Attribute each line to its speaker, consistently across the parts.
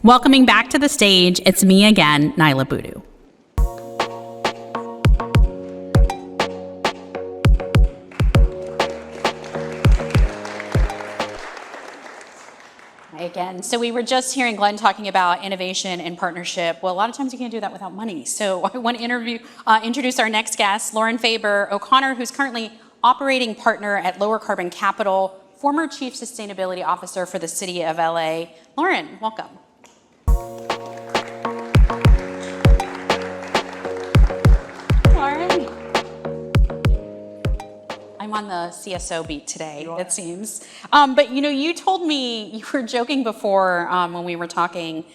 Speaker 1: Welcoming back to the stage, it's me again, Niala Boodhoo. Again. So we were just hearing Glenn talking about innovation and partnership. Well, a lot of times you can't do that without money. So I want to introduce our next guest, Lauren Faber O'Connor, who's currently operating partner at Lowercarbon Capital, former chief sustainability officer for the city of LA. Lauren, welcome. Lauren. I'm on the CSO beat today, it seems. But you told me, you were joking before when we were talking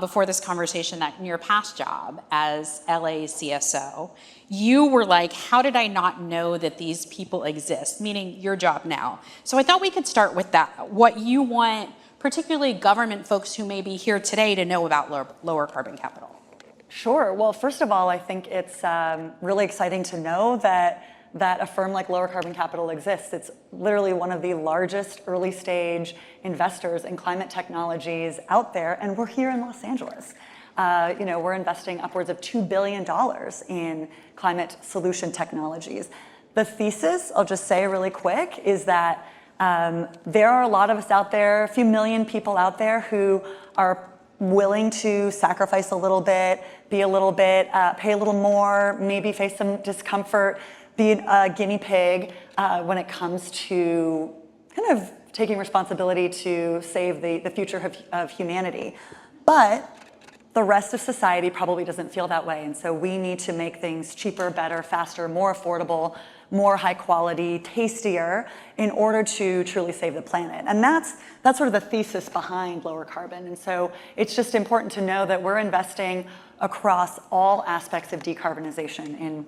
Speaker 1: before this conversation that in your past job as LA CSO, you were like, how did I not know that these people exist? Meaning your job now. So I thought we could start with that. What you want, particularly government folks who may be here today, to know about Lowercarbon Capital.
Speaker 2: Sure. Well, first of all, I think it's really exciting to know that a firm like Lowercarbon Capital exists. It's literally one of the largest early stage investors in climate technologies out there, and we're here in Los Angeles. We're investing upwards of $2 billion in climate solution technologies. The thesis, I'll just say really quick, is that there are a lot of us out there, a few million people out there who are willing to sacrifice a little bit, be a little bit, pay a little more, maybe face some discomfort, be a guinea pig when it comes to kind of taking responsibility to save the future of humanity. But the rest of society probably doesn't feel that way. And so we need to make things cheaper, better, faster, more affordable, more high quality, tastier in order to truly save the planet. And that's sort of the thesis behind Lower Carbon. And so it's just important to know that we're investing across all aspects of decarbonization in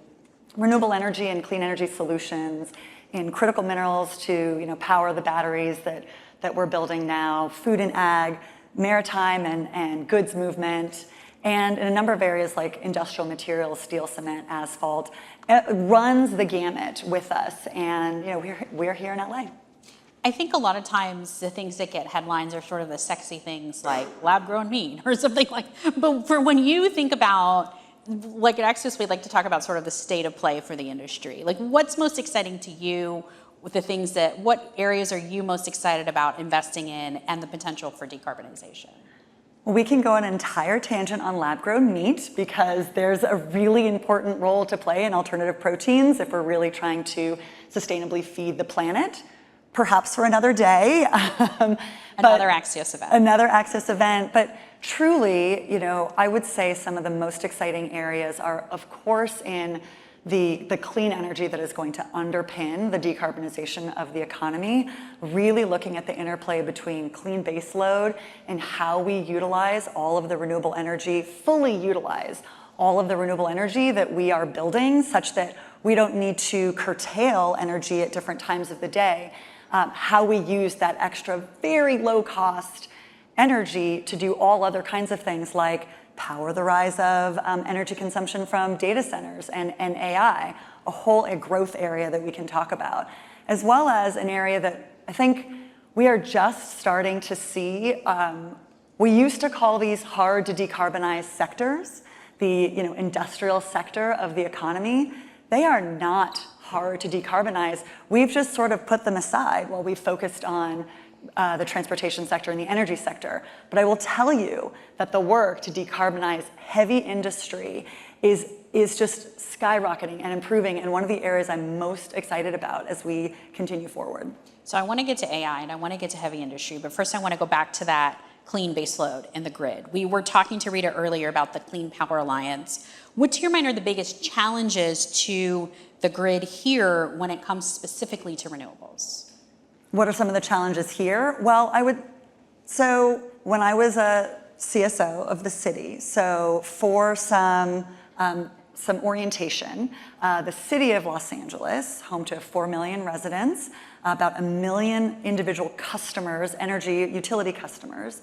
Speaker 2: renewable energy and clean energy solutions, in critical minerals to power the batteries that we're building now, food and ag, maritime and goods movement, and in a number of areas like industrial materials, steel, cement, asphalt. It runs the gamut with us, and we're here in LA.
Speaker 1: I think a lot of times the things that get headlines are sort of the sexy things like lab-grown meat or something like. But for when you think about, like at Axios, we'd like to talk about sort of the state of play for the industry. Like, what's most exciting to you with the things what areas are you most excited about investing in and the potential for decarbonization?
Speaker 2: We can go an entire tangent on lab-grown meat because there's a really important role to play in alternative proteins if we're really trying to sustainably feed the planet. Perhaps for another day.
Speaker 1: Another Axios event.
Speaker 2: Another Axios event. But truly, I would say some of the most exciting areas are, of course, in the clean energy that is going to underpin the decarbonization of the economy, really looking at the interplay between clean baseload and how we utilize all of the renewable energy, fully utilize all of the renewable energy that we are building such that we don't need to curtail energy at different times of the day. How we use that extra very low cost energy to do all other kinds of things like power the rise of energy consumption from data centers and AI, a growth area that we can talk about, as well as an area that I think we are just starting to see. We used to call these hard to decarbonize sectors, the industrial sector of the economy. They are not hard to decarbonize. We've just sort of put them aside while we've focused on the transportation sector and the energy sector. But I will tell you that the work to decarbonize heavy industry is just skyrocketing and improving, and one of the areas I'm most excited about as we continue forward.
Speaker 1: So I want to get to AI and I want to get to heavy industry, but first I want to go back to that clean baseload and the grid. We were talking to Rita earlier about the Clean Power Alliance. What to your mind are the biggest challenges to the grid here when it comes specifically to renewables?
Speaker 2: What are some of the challenges here? Well, when I was a CSO of the city, so for some orientation, the city of Los Angeles, home to 4 million residents, about 1 million individual customers, energy utility customers,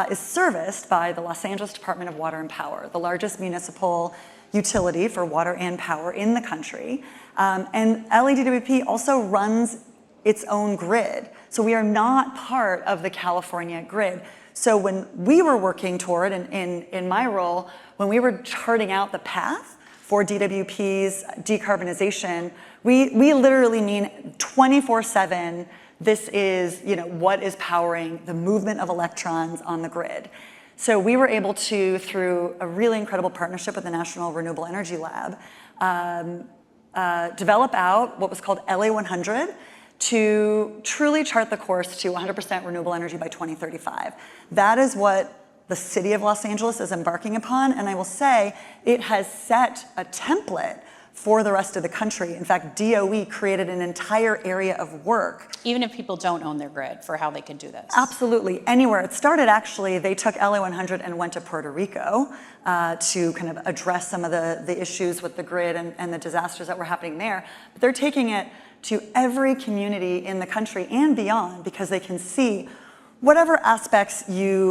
Speaker 2: is serviced by the Los Angeles Department of Water and Power, the largest municipal utility for water and power in the country. And LADWP also runs its own grid. So we are not part of the California grid. So when we were working toward, in my role, when we were charting out the path for DWP's decarbonization, we literally mean 24/7, this is what is powering the movement of electrons on the grid. So we were able to, through a really incredible partnership with the National Renewable Energy Lab, develop out what was called LA100 to truly chart the course to 100% renewable energy by 2035. That is what the city of Los Angeles is embarking upon, and I will say it has set a template for the rest of the country. In fact, DOE created an entire area of work.
Speaker 1: Even if people don't own their grid, for how they could do this.
Speaker 2: Absolutely, anywhere. It started actually, they took LA100 and went to Puerto Rico to kind of address some of the issues with the grid and the disasters that were happening there. But they're taking it to every community in the country and beyond, because they can see whatever aspects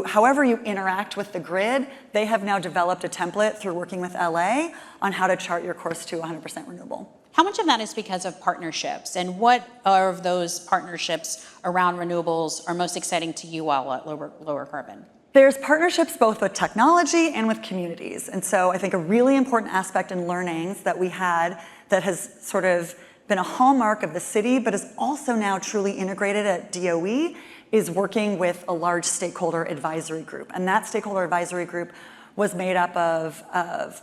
Speaker 2: however you interact with the grid, they have now developed a template through working with LA on how to chart your course to 100% renewable.
Speaker 1: How much of that is because of partnerships, and what of those partnerships around renewables are most exciting to you all at Lower Carbon?
Speaker 2: There's partnerships both with technology and with communities. And so I think a really important aspect in learnings that we had that has sort of been a hallmark of the city, but is also now truly integrated at DOE, is working with a large stakeholder advisory group. And that stakeholder advisory group was made up of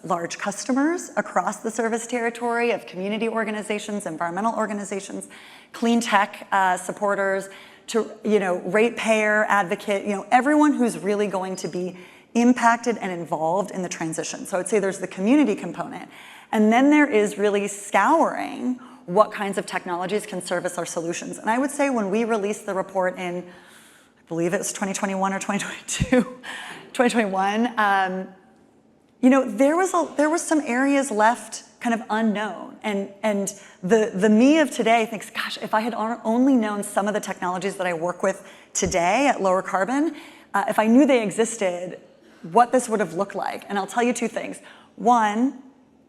Speaker 2: large customers across the service territory, of community organizations, environmental organizations, clean tech supporters, to ratepayer advocate, everyone who's really going to be impacted and involved in the transition. So I'd say there's the community component. And then there is really scouring what kinds of technologies can service our solutions. And I would say when we released the report in, I believe it was 2021 or 2022, 2021, there was some areas left kind of unknown. And the me of today thinks, gosh, if I had only known some of the technologies that I work with today at Lower Carbon, if I knew they existed, what this would have looked like. And I'll tell you two things. One,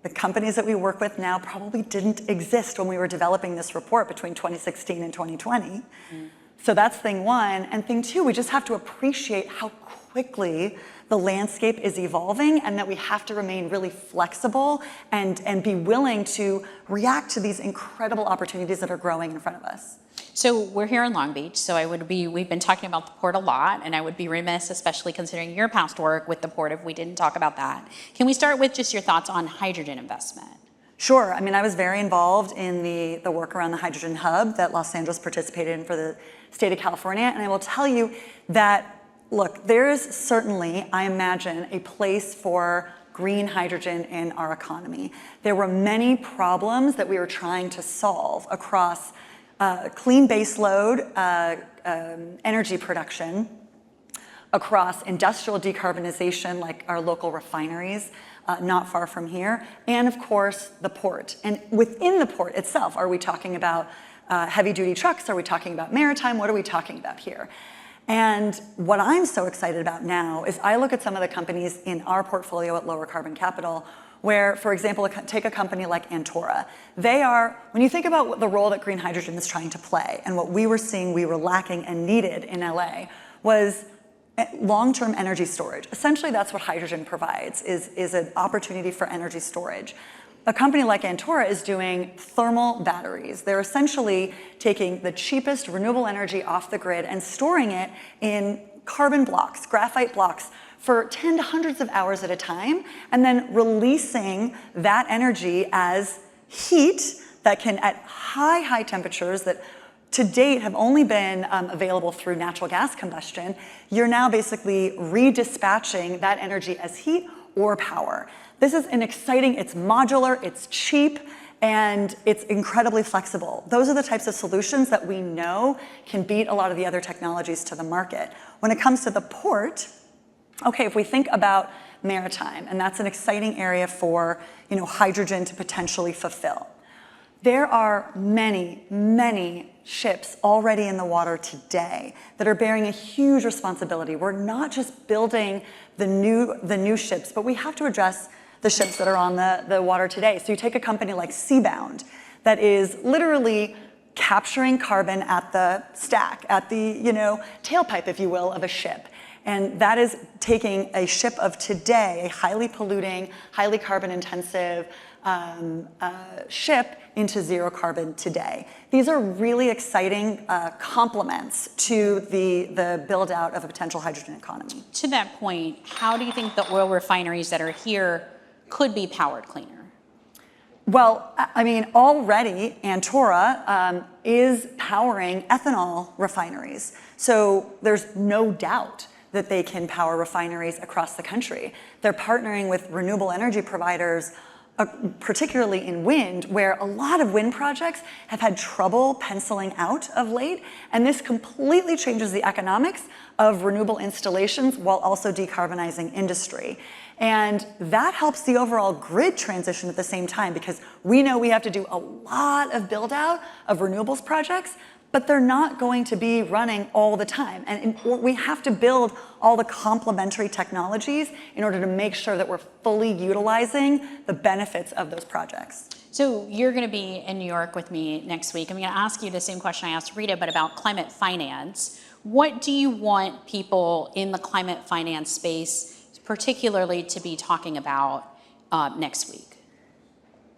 Speaker 2: the companies that we work with now probably didn't exist when we were developing this report between 2016 and 2020. So that's thing one. And thing two, we just have to appreciate how quickly the landscape is evolving, and that we have to remain really flexible and be willing to react to these incredible opportunities that are growing in front of us.
Speaker 1: So we're here in Long Beach, so we've been talking about the port a lot, and I would be remiss, especially considering your past work with the port, if we didn't talk about that. Can we start with just your thoughts on hydrogen investment?
Speaker 2: Sure. I mean, I was very involved in the work around the hydrogen hub that Los Angeles participated in for the state of California, and I will tell you that, look, there is certainly, I imagine, a place for green hydrogen in our economy. There were many problems that we were trying to solve across clean baseload energy production, across industrial decarbonization like our local refineries not far from here, and of course the port. And within the port itself, are we talking about heavy duty trucks? Are we talking about maritime? What are we talking about here? And what I'm so excited about now is I look at some of the companies in our portfolio at Lower Carbon Capital where, for example, take a company like Antora. They are, when you think about the role that green hydrogen is trying to play, and what we were seeing we were lacking and needed in LA was long-term energy storage. Essentially, that's what hydrogen provides, is an opportunity for energy storage. A company like Antora is doing thermal batteries. They're essentially taking the cheapest renewable energy off the grid and storing it in carbon blocks, graphite blocks, for 10 to hundreds of hours at a time, and then releasing that energy as heat that can, at high temperatures that to date have only been available through natural gas combustion, you're now basically redispatching that energy as heat or power. This is an exciting, it's modular, it's cheap, and it's incredibly flexible. Those are the types of solutions that we know can beat a lot of the other technologies to the market. When it comes to the port, okay, if we think about maritime, and that's an exciting area for hydrogen to potentially fulfill. There are many ships already in the water today that are bearing a huge responsibility. We're not just building the new ships, but we have to address the ships that are on the water today. So you take a company like Seabound that is literally capturing carbon at the stack, at the tailpipe, if you will, of a ship. And that is taking a ship of today, a highly polluting, highly carbon intensive ship into zero carbon today. These are really exciting complements to the build out of a potential hydrogen economy.
Speaker 1: To that point, how do you think the oil refineries that are here could be powered cleaner?
Speaker 2: Well, I mean, already Antora is powering ethanol refineries. So there's no doubt that they can power refineries across the country. They're partnering with renewable energy providers, particularly in wind, where a lot of wind projects have had trouble penciling out of late. And this completely changes the economics of renewable installations while also decarbonizing industry. And that helps the overall grid transition at the same time, because we know we have to do a lot of build out of renewables projects, but they're not going to be running all the time. And we have to build all the complementary technologies in order to make sure that we're fully utilizing the benefits of those projects.
Speaker 1: So you're going to be in New York with me next week. I'm going to ask you the same question I asked Rita, but about climate finance. What do you want people in the climate finance space particularly to be talking about next week?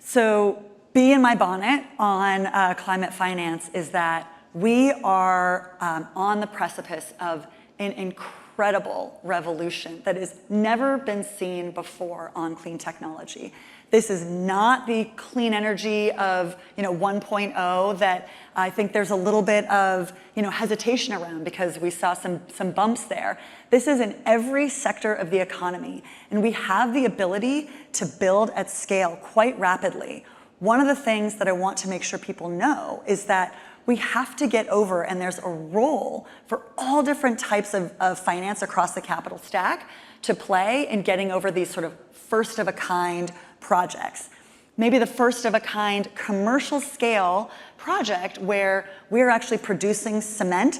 Speaker 2: So bee in my bonnet on climate finance is that we are on the precipice of an incredible revolution that has never been seen before on clean technology. This is not the clean energy of 1.0 that I think there's a little bit of hesitation around because we saw some bumps there. This is in every sector of the economy, and we have the ability to build at scale quite rapidly. One of the things that I want to make sure people know is that we have to get over, and there's a role for all different types of finance across the capital stack to play in getting over these sort of first-of-a-kind projects. Maybe the first-of-a-kind commercial scale project where we're actually producing cement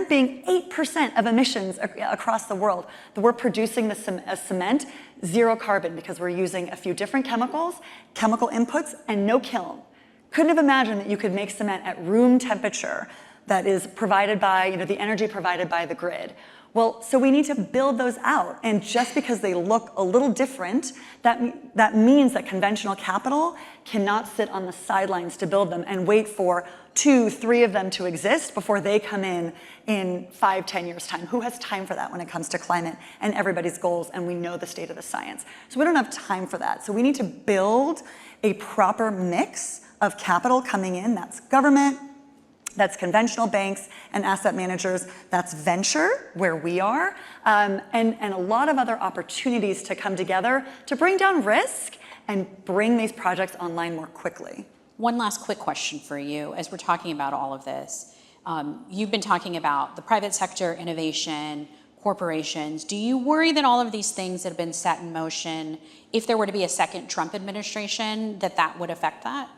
Speaker 2: being 8% of emissions across the world, that we're producing the cement zero carbon because we're using a few different chemical inputs, and no kiln. Couldn't have imagined that you could make cement at room temperature that is provided by, the energy provided by the grid. Well, so we need to build those out. And just because they look a little different, that means that conventional capital cannot sit on the sidelines to build them and wait for 2, 3 of them to exist before they come in 5, 10 years' time. Who has time for that when it comes to climate and everybody's goals, and we know the state of the science? So we don't have time for that. So we need to build a proper mix of capital coming in. That's government, that's conventional banks and asset managers, that's venture, where we are, and a lot of other opportunities to come together to bring down risk and bring these projects online more quickly.
Speaker 1: One last quick question for you as we're talking about all of this. You've been talking about the private sector, innovation, corporations. Do you worry that all of these things that have been set in motion, if there were to be a second Trump administration, that would affect that?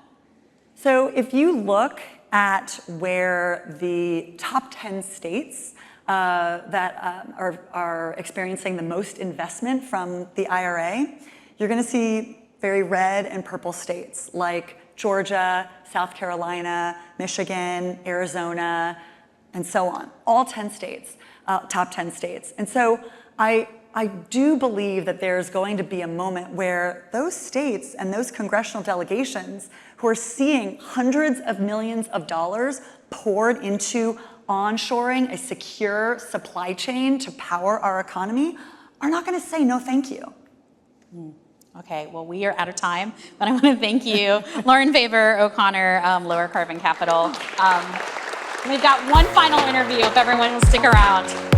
Speaker 2: So if you look at where the top 10 states that are experiencing the most investment from the IRA, you're going to see very red and purple states like Georgia, South Carolina, Michigan, Arizona, and so on. All 10 states, top 10 states. And so I do believe that there's going to be a moment where those states and those congressional delegations who are seeing hundreds of millions of dollars poured into onshoring a secure supply chain to power our economy are not going to say no thank you.
Speaker 1: Okay, well, we are out of time, but I want to thank you, Lauren Faber O'Connor, Lowercarbon Capital. We've got one final interview if everyone will stick around.